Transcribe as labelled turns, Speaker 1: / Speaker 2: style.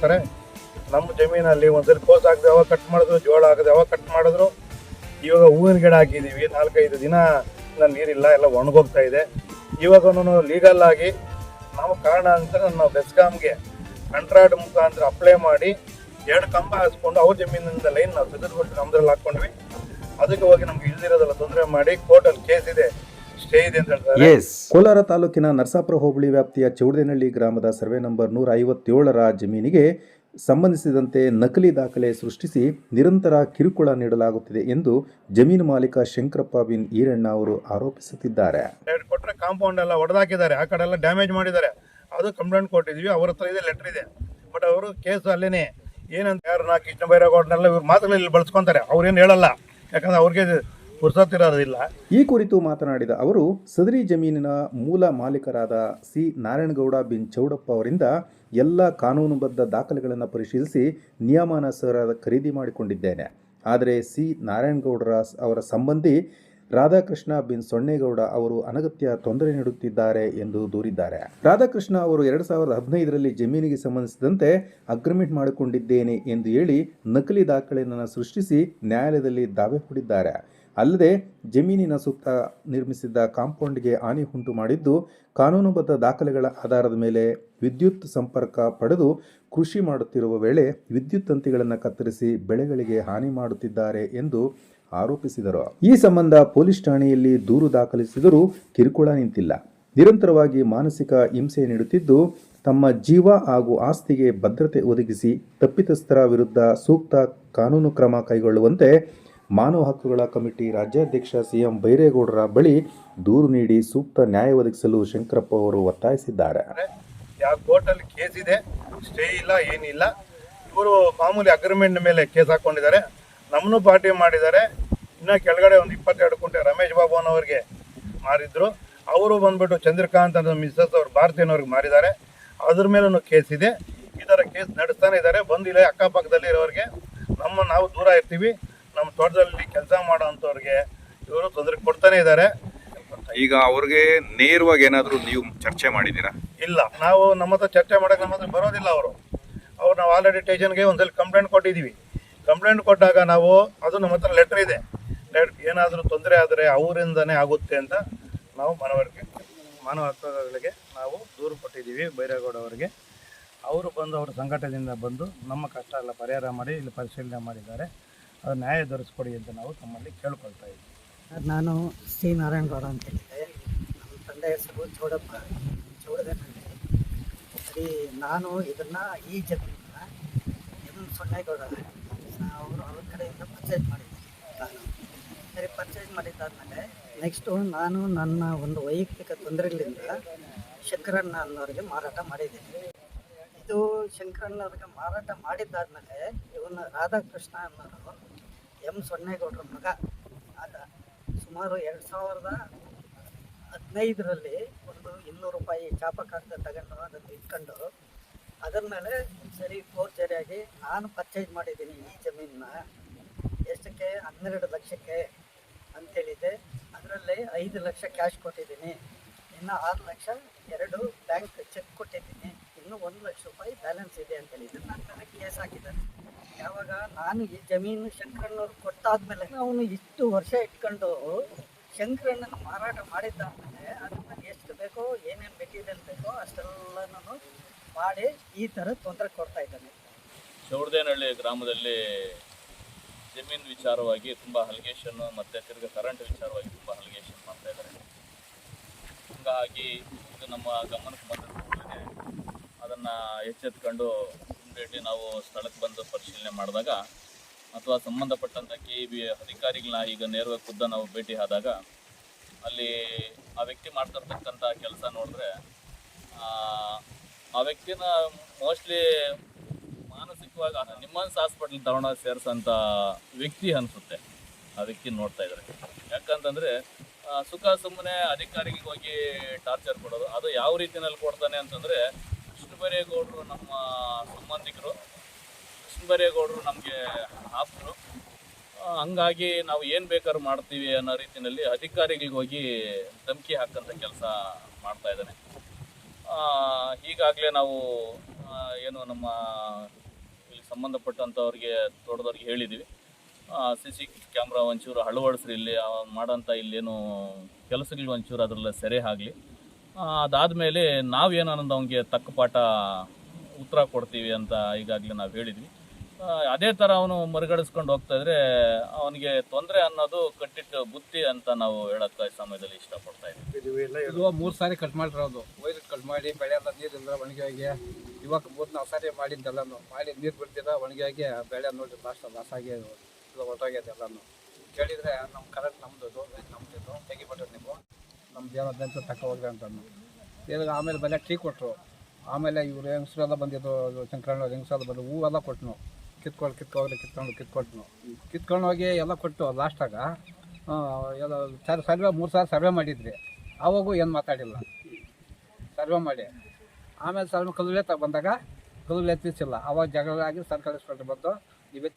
Speaker 1: ಮಾಡ್ತಾರೆ. ನಮ್ಮ ಜಮೀನಲ್ಲಿ ಒಂದ್ಸಲಿ ಕೋಸ್ ಹಾಕಿದೆ ಅವಾಗ ಕಟ್ ಮಾಡಿದ್ರು, ಜೋಳ ಹಾಕಿದೆ ಅವಾಗ ಕಟ್ ಮಾಡಿದ್ರು. ಇವಾಗ ಹೂವಿನ ಗಿಡ ಹಾಕಿದ್ದೀವಿ, 4-5 ದಿನ ನೀರಿಲ್ಲ, ಎಲ್ಲ ಒಣಗೋಗ್ತಾ ಇದೆ. ಇವಾಗೂ ಲೀಗಲ್ ಆಗಿ ನಾವು ಕಾರಣ ಅಂತ ನಾವು ಬೆಸ್ಕಾಮ್ಗೆ ಕಾಂಟ್ರಾಕ್ಟ್ ಮುಖಾಂತರ ಅಪ್ಲೈ ಮಾಡಿ 2 ಕಂಬ ಹಾಸ್ಕೊಂಡು ಅವ್ರ ಜಮೀನಿಂದ ಲೈನ್ ನಾವು ತೆಗೆದುಕೊಟ್ಟು ನಮ್ದ್ರಲ್ಲಿ ಹಾಕೊಂಡ್ವಿ. ಅದಕ್ಕೆ ಹೋಗಿ ನಮ್ಗೆ ಇಲ್ದಿರೋದೆಲ್ಲ ತೊಂದರೆ ಮಾಡಿ ಕೋರ್ಟಲ್ಲಿ ಕೇಸ್ ಇದೆ, ಸ್ಟೇ ಇದೆ ಅಂತ ಹೇಳ್ತಾರೆ.
Speaker 2: ಕೋಲಾರ ತಾಲೂಕಿನ ನರಸಾಪುರ ಹೋಬಳಿ ವ್ಯಾಪ್ತಿಯ ಚೌಡೇನಹಳ್ಳಿ ಗ್ರಾಮದ ಸರ್ವೆ ನಂಬರ್ 157ರ ಜಮೀನಿಗೆ ಸಂಬಂಧಿಸಿದಂತೆ ನಕಲಿ ದಾಖಲೆ ಸೃಷ್ಟಿಸಿ ನಿರಂತರ ಕಿರುಕುಳ ನೀಡಲಾಗುತ್ತಿದೆ ಎಂದು ಜಮೀನು ಮಾಲೀಕ ಶಂಕರಪ್ಪ ಬಿನ್ ಈರಣ್ಣ ಅವರು ಆರೋಪಿಸುತ್ತಿದ್ದಾರೆ.
Speaker 1: ಕೊಟ್ಟರೆ ಕಾಂಪೌಂಡ್ ಎಲ್ಲ ಹೊಡೆದಾಕಿದ್ದಾರೆ, ಆ ಕಡೆ ಎಲ್ಲ ಡ್ಯಾಮೇಜ್ ಮಾಡಿದ್ದಾರೆ. ಅದು ಕಂಪ್ಲೇಂಟ್ ಕೊಟ್ಟಿದ್ವಿ, ಅವ್ರ ಹತ್ರ ಇದೆ, ಲೆಟರ್ ಇದೆ. ಬಟ್ ಅವರು ಕೇಸ್ ಅಲ್ಲೇನೆ ಏನಂತ ಯಾರನ್ನ ಕೃಷ್ಣ ಬೈರೇಗೌಡನೆಲ್ಲ ಇವ್ರು ಮಾತುಗಳಲ್ಲಿ ಬಳಸ್ಕೊಂತಾರೆ, ಅವ್ರೇನು ಹೇಳಲ್ಲ, ಯಾಕಂದ್ರೆ ಅವ್ರಿಗೆ ಪುರ್ಸತ್ತಿರೋದಿಲ್ಲ.
Speaker 2: ಈ ಕುರಿತು ಮಾತನಾಡಿದ ಅವರು ಸದರಿ ಜಮೀನಿನ ಮೂಲ ಮಾಲೀಕರಾದ ಸಿ ನಾರಾಯಣಗೌಡ ಬಿನ್ ಚೌಡಪ್ಪ ಅವರಿಂದ ಎಲ್ಲ ಕಾನೂನುಬದ್ಧ ದಾಖಲೆಗಳನ್ನು ಪರಿಶೀಲಿಸಿ ನಿಯಮಾನುಸಾರ ಖರೀದಿ ಮಾಡಿಕೊಂಡಿದ್ದೇನೆ. ಆದರೆ ಸಿ ನಾರಾಯಣಗೌಡರ ಅವರ ಸಂಬಂಧಿ ರಾಧಾಕೃಷ್ಣ ಬಿನ್ ಸೊನ್ನೇಗೌಡ ಅವರು ಅನಗತ್ಯ ತೊಂದರೆ ನೀಡುತ್ತಿದ್ದಾರೆ ಎಂದು ದೂರಿದ್ದಾರೆ. ರಾಧಾಕೃಷ್ಣ ಅವರು 2015ರಲ್ಲಿ ಜಮೀನಿಗೆ ಸಂಬಂಧಿಸಿದಂತೆ ಅಗ್ರಿಮೆಂಟ್ ಮಾಡಿಕೊಂಡಿದ್ದೇನೆ ಎಂದು ಹೇಳಿ ನಕಲಿ ದಾಖಲೆಯನ್ನು ಸೃಷ್ಟಿಸಿ ನ್ಯಾಯಾಲಯದಲ್ಲಿ ದಾವೆ ಹೂಡಿದ್ದಾರೆ. ಅಲ್ಲದೆ ಜಮೀನಿನ ಸುತ್ತ ನಿರ್ಮಿಸಿದ್ದ ಕಾಂಪೌಂಡ್ಗೆ ಹಾನಿ ಉಂಟು ಮಾಡಿದ್ದು, ಕಾನೂನುಬದ್ಧ ದಾಖಲೆಗಳ ಆಧಾರದ ಮೇಲೆ ವಿದ್ಯುತ್ ಸಂಪರ್ಕ ಪಡೆದು ಕೃಷಿ ಮಾಡುತ್ತಿರುವ ವೇಳೆ ವಿದ್ಯುತ್ ತಂತಿಗಳನ್ನು ಕತ್ತರಿಸಿ ಬೆಳೆಗಳಿಗೆ ಹಾನಿ ಮಾಡುತ್ತಿದ್ದಾರೆ ಎಂದು ಆರೋಪಿಸಿದರು. ಈ ಸಂಬಂಧ ಪೊಲೀಸ್ ಠಾಣೆಯಲ್ಲಿ ದೂರು ದಾಖಲಿಸಿದರೂ ಕಿರುಕುಳ ನಿಂತಿಲ್ಲ. ನಿರಂತರವಾಗಿ ಮಾನಸಿಕ ಹಿಂಸೆ ನೀಡುತ್ತಿದ್ದು, ತಮ್ಮ ಜೀವ ಹಾಗೂ ಆಸ್ತಿಗೆ ಭದ್ರತೆ ಒದಗಿಸಿ ತಪ್ಪಿತಸ್ಥರ ವಿರುದ್ಧ ಸೂಕ್ತ ಕಾನೂನು ಕ್ರಮ ಕೈಗೊಳ್ಳುವಂತೆ ಮಾನವ ಹಕ್ಕುಗಳ ಕಮಿಟಿ ರಾಜ್ಯಾಧ್ಯಕ್ಷ ಸಿಎಂ ಬೈರೇಗೌಡರ ಬಳಿ ದೂರು ನೀಡಿ ಸೂಕ್ತ ನ್ಯಾಯ ಒದಗಿಸಲು ಶಂಕರಪ್ಪ ಅವರು ಒತ್ತಾಯಿಸಿದ್ದಾರೆ.
Speaker 1: ಯಾವ ಕೋರ್ಟಲ್ಲಿ ಕೇಸ್ ಇದೆ, ಸ್ಟೇ ಇಲ್ಲ, ಏನಿಲ್ಲ. ಇವರು ಮಾಮೂಲಿ ಅಗ್ರಿಮೆಂಟ್ ಮೇಲೆ ಕೇಸ್ ಹಾಕೊಂಡಿದ್ದಾರೆ, ನಮ್ಮನ್ನು ಪಾರ್ಟಿ ಮಾಡಿದ್ದಾರೆ. ಇನ್ನು ಕೆಳಗಡೆ ಒಂದು 22 ಕುಂಟೆ ರಮೇಶ್ ಬಾಬು ಅನ್ನೋರಿಗೆ ಮಾರಿದ್ರು. ಅವರು ಬಂದ್ಬಿಟ್ಟು ಚಂದ್ರಕಾಂತ್ ಅನ್ನೋ ಮಿಸ್ಸಸ್ ಅವ್ರು ಭಾರತೀಯನವ್ರಿಗೆ ಮಾರಿದ್ದಾರೆ. ಅದ್ರ ಮೇಲೂ ಕೇಸ್ ಇದೆ. ಈ ಥರ ಕೇಸ್ ನಡೆಸ್ತಾನೆ ಇದ್ದಾರೆ. ಬಂದಿಲ್ಲ ಅಕ್ಕಪಕ್ಕದಲ್ಲಿ ಇರೋರಿಗೆ, ನಾವು ದೂರ ಇರ್ತೀವಿ, ನಮ್ಮ ತೋಟದಲ್ಲಿ ಕೆಲಸ ಮಾಡೋ ಅಂಥವ್ರಿಗೆ ಇವರು ತೊಂದರೆ ಕೊಡ್ತಾನೆ ಇದ್ದಾರೆ.
Speaker 3: ಈಗ ಅವ್ರಿಗೆ ನೇರವಾಗಿ ಏನಾದರೂ ನೀವು ಚರ್ಚೆ ಮಾಡಿದ್ದೀರಾ?
Speaker 1: ಇಲ್ಲ, ನಾವು ನಮ್ಮ ಹತ್ರ ಚರ್ಚೆ ಮಾಡೋಕೆ ನಮ್ಮ ಹತ್ರ ಬರೋದಿಲ್ಲ ಅವರು. ನಾವು ಆಲ್ರೆಡಿ ಸ್ಟೇಷನ್ಗೆ ಒಂದ್ಸಲ ಕಂಪ್ಲೇಂಟ್ ಕೊಟ್ಟಿದ್ದೀವಿ. ಕಂಪ್ಲೇಂಟ್ ಕೊಟ್ಟಾಗ ನಾವು ಅದು ನಮ್ಮ ಹತ್ರ ಲೆಟ್ರ್ ಇದೆ, ಏನಾದರೂ ತೊಂದರೆ ಆದರೆ ಅವರಿಂದನೇ ಆಗುತ್ತೆ ಅಂತ ನಾವು ಮಾನವ ಹಕ್ಕುಗಳಿಗೆ ನಾವು ದೂರು ಕೊಟ್ಟಿದ್ದೀವಿ ಬೈರೇಗೌಡ ಅವರಿಗೆ. ಅವರು ಬಂದು ಅವರ ಸಂಘಟನೆಯಿಂದ ಬಂದು ನಮ್ಮ ಕಷ್ಟ ಎಲ್ಲ ಪರಿಹಾರ ಮಾಡಿ ಇಲ್ಲಿ ಪರಿಶೀಲನೆ ಮಾಡಿದ್ದಾರೆ. ಅದು ನ್ಯಾಯ ದೊರಕಿಸ್ಕೊಡಿ ಅಂತ ನಾವು ತಮ್ಮಲ್ಲಿ ಕೇಳ್ಕೊಳ್ತಾ ಇದ್ದೀವಿ.
Speaker 4: ನಾನು ಸಿ ನಾರಾಯಣಗೌಡ ಅಂತ ಹೇಳಿದ್ದೆ. ನಮ್ಮ ತಂದೆ ಹೆಸರು ಚೌಡಪ್ಪ, ಚೌಡದನಹಳ್ಳಿ. ಸರಿ, ನಾನು ಇದನ್ನು ಈ ಜಮೀನನ್ನ ಸೊನ್ನೇಗೌಡ ಅವರು ಅವ್ರ ಕಡೆಯಿಂದ ಪರ್ಚೇಸ್ ಮಾಡಿದ್ದೆ. ನಾನು ಸರಿ ಪರ್ಚೇಸ್ ಮಾಡಿದ್ದಾದಮೇಲೆ ನೆಕ್ಸ್ಟು ನಾನು ನನ್ನ ಒಂದು ವೈಯಕ್ತಿಕ ತೊಂದರೆಗಳಿಂದ ಶಂಕರಣ್ಣ ಅನ್ನೋರಿಗೆ ಮಾರಾಟ ಮಾಡಿದ್ದೀನಿ. ಇದು ಶಂಕರಣ್ಣ ಅವ್ರಿಗೆ ಮಾರಾಟ ಮಾಡಿದ್ದಾದಮೇಲೆ ಇವನು ರಾಧಾಕೃಷ್ಣ ಅನ್ನೋರು ಸೊನ್ನೇಗೌಡರ ಮಗ ಆದ ಸುಮಾರು 2015ರಲ್ಲಿ ಒಂದು 200 ರೂಪಾಯಿ ಚಾಪಕಾಗ್ದ ತಗೊಂಡು ಅದನ್ನು ಇಟ್ಕೊಂಡು ಅದರ ಮೇಲೆ ಸರಿ ಫೋರ್ಜರಿಯಾಗಿ ನಾನು ಪರ್ಚೇಸ್ ಮಾಡಿದ್ದೀನಿ ಈ ಜಮೀನನ್ನ. ಎಷ್ಟಕ್ಕೆ? 12 ಲಕ್ಷಕ್ಕೆ ಅಂತೇಳಿದೆ. ಅದರಲ್ಲಿ 5 ಲಕ್ಷ ಕ್ಯಾಶ್ ಕೊಟ್ಟಿದ್ದೀನಿ, ಇನ್ನು 6 ಲಕ್ಷ 2 ಬ್ಯಾಂಕ್ ಚೆಕ್ ಕೊಟ್ಟಿದ್ದೀನಿ, ಇನ್ನು 1 ಲಕ್ಷ ರೂಪಾಯಿ ಬ್ಯಾಲೆನ್ಸ್ ಇದೆ ಅಂತೇಳಿದ್ರು. ನನ್ನ ಮೇಲೆ ಕೇಸ್ ಹಾಕಿದ್ದಾರೆ. ಯಾವಾಗ ನಾನು ಈ ಜಮೀನು ಶಂಕರಣ್ಣವ್ರು ಕೊಟ್ಟಾದ್ಮೇಲೆ ಅವನು ಇಷ್ಟು ವರ್ಷ ಇಟ್ಕೊಂಡು ಶಂಕರಣ್ಣನ ಮಾರಾಟ ಮಾಡಿದ್ದಾದ್ಮೇಲೆ ಅದನ್ನು ಎಷ್ಟು ಬೇಕೋ ಏನೇನು ಮೆಟೀರಿಯಲ್ ಬೇಕೋ ಅಷ್ಟೆಲ್ಲನೂ ಮಾಡಿ ಈ ಥರ ತೊಂದರೆ ಕೊಡ್ತಾ ಇದ್ದಾನೆ.
Speaker 5: ಚೌಡೇನಹಳ್ಳಿ ಗ್ರಾಮದಲ್ಲಿ ಜಮೀನು ವಿಚಾರವಾಗಿ ತುಂಬ ಅಲಿಗೇಷನ್ನು ಮತ್ತು ತಿರ್ಗಿ ಕರೆಂಟ್ ವಿಚಾರವಾಗಿ ತುಂಬ ಅಲಿಗೇಷನ್ ಮಾಡ್ತಾ ಇದ್ದಾರೆ. ಹೀಗಾಗಿ ಇದು ನಮ್ಮ ಗಮನಕ್ಕೆ ಬಂದ ಕೂಡಲೇ ಅದನ್ನು ಎಚ್ಚೆತ್ಕೊಂಡು ಭೇಟಿ ನಾವು ಸ್ಥಳಕ್ಕೆ ಬಂದು ಪರಿಶೀಲನೆ ಮಾಡಿದಾಗ ಅಥವಾ ಸಂಬಂಧಪಟ್ಟಂಥ KEB ಅಧಿಕಾರಿಗಳನ್ನ ಈಗ ನೇರವಾಗಿ ಖುದ್ದ ನಾವು ಭೇಟಿ ಆದಾಗ ಅಲ್ಲಿ ಆ ವ್ಯಕ್ತಿ ಮಾಡ್ತಿರ್ತಕ್ಕಂಥ ಕೆಲಸ ನೋಡಿದ್ರೆ ಆ ವ್ಯಕ್ತಿನ ಮೋಸ್ಟ್ಲಿ ಮಾನಸಿಕವಾಗಿ ನಿಮ್ಮನ್ಸ್ ಹಾಸ್ಪಿಟ್ಲ್ ತಗೊಂಡೋಗಿ ಸೇರಿಸೋಂಥ ವ್ಯಕ್ತಿ ಅನಿಸುತ್ತೆ ಆ ವ್ಯಕ್ತಿ ನೋಡ್ತಾ ಇದ್ದಾರೆ. ಯಾಕಂತಂದರೆ ಸುಖ ಸುಮ್ಮನೆ ಅಧಿಕಾರಿಗೆ ಹೋಗಿ ಟಾರ್ಚರ್ ಕೊಡೋದು, ಅದು ಯಾವ ರೀತಿಯಲ್ಲಿ ಕೊಡ್ತಾನೆ ಅಂತಂದರೆ ಕೃಷ್ಣಬೈರೇಗೌಡರು ನಮ್ಮ ಸಂಬಂಧಿಕರು, ಕೃಷ್ಣಬೈರೇಗೌಡರು ನಮಗೆ ಆಪ್ತರು, ಹಂಗಾಗಿ ನಾವು ಏನು ಬೇಕಾದ್ರೂ ಮಾಡ್ತೀವಿ ಅನ್ನೋ ರೀತಿಯಲ್ಲಿ ಅಧಿಕಾರಿಗಳಿಗೆ ಹೋಗಿ ಧಮಕಿ ಹಾಕಂಥ ಕೆಲಸ ಮಾಡ್ತಾ ಇದ್ದಾನೆ. ಈಗಾಗಲೇ ನಾವು ಏನು ನಮ್ಮ ಸಂಬಂಧಪಟ್ಟಂಥವ್ರಿಗೆ ತೋಟದವ್ರಿಗೆ ಹೇಳಿದ್ದೀವಿ. CC ಕ್ಯಾಮ್ರಾ ಒಂಚೂರು ಅಳವಡಿಸ್ರಿ, ಇಲ್ಲಿ ಮಾಡೋಂಥ ಇಲ್ಲೇನು ಕೆಲಸಗಳು ಒಂಚೂರು ಅದರಲ್ಲ ಸೆರೆ ಆಗಲಿ. ಅದಾದಮೇಲೆ ನಾವೇನು ಅನ್ನೋದು ಅವನಿಗೆ ತಕ್ಕ ಪಾಠ ಉತ್ತರ ಕೊಡ್ತೀವಿ ಅಂತ ಈಗಾಗಲೇ ನಾವು ಹೇಳಿದ್ವಿ. ಅದೇ ಥರ ಅವನು ಮರುಗಡಿಸ್ಕೊಂಡು ಹೋಗ್ತಾ ಇದ್ರೆ ಅವನಿಗೆ ತೊಂದರೆ ಅನ್ನೋದು ಕಟ್ಟಿಟ್ಟು ಬುತ್ತಿ ಅಂತ ನಾವು ಹೇಳೋಕ್ಕೆ ಈ ಸಮಯದಲ್ಲಿ ಇಷ್ಟಪಡ್ತಾ ಇದ್ದೀವಿ.
Speaker 6: ಇದು 3 ಸಾರಿ ಕಟ್ ಮಾಡಿರೋದು, ವೈರ್ ಕಟ್ ಮಾಡಿ ಬೆಳೆ ಎಲ್ಲ ನೀರಿಲ್ಲ ಒಣಗಿ ಹೋಗಿ ಇವಾಗ 3-4 ಸಾರಿ ಮಾಡಿದ್ದೆಲ್ಲನು ಮಾಡಿ ನೀರು ಬಿಡ್ತಿದ್ದ ಒಣಗಿ ಹೋಗಿ ಬೆಳೆ ನೋಡಿ ಲಾಸ್ ಆಗಿ ಹೊರಟೋಗ್ಯದ ಎಲ್ಲನು. ಕೇಳಿದರೆ ನಮ್ಮ ಕರೆಂಟ್ ನಮ್ಮದು ನಮ್ಮದು ತೆಗಿಬಿಟ್ರೆ ನೀವು ನಮ್ದು ಏನದಂತ ತಕ್ಕ ಹೋಗ್ರಿ ಅಂತಂದು ಇವಾಗ ಆಮೇಲೆ ಬೆಲೆ ಟೀ ಕೊಟ್ಟರು. ಆಮೇಲೆ ಇವರು ಹೆಂಗಸರೆಲ್ಲ ಬಂದಿದ್ದು, ಶಂಕರಣ್ಣ ಹೆಂಗಸರೆಲ್ಲ ಬಂದು ಹೂವೆಲ್ಲ ಕೊಟ್ಟನು, ಕಿತ್ಕೊಂಡು ಹೋಗಿ ಎಲ್ಲ ಕೊಟ್ಟು ಲಾಸ್ಟಾಗ ಎಲ್ಲ ಸರ್ವೆ 3 ಸಾರಿ ಸರ್ವೆ ಮಾಡಿದ್ರಿ. ಆವಾಗೂ ಏನು ಮಾತಾಡಿಲ್ಲ ಸರ್ವೆ ಮಾಡಿ. ಆಮೇಲೆ ಸರ್ವೆ ಕಲ್ಲು ಬಂದಾಗ ಕಲ್ಲು ಎತ್ತಿಸಿಲ್ಲ. ಆವಾಗ ಜಗಳ ಆಗಿ ಸರ್ಕಾರಿ ಬಂದು ಇವತ್ತು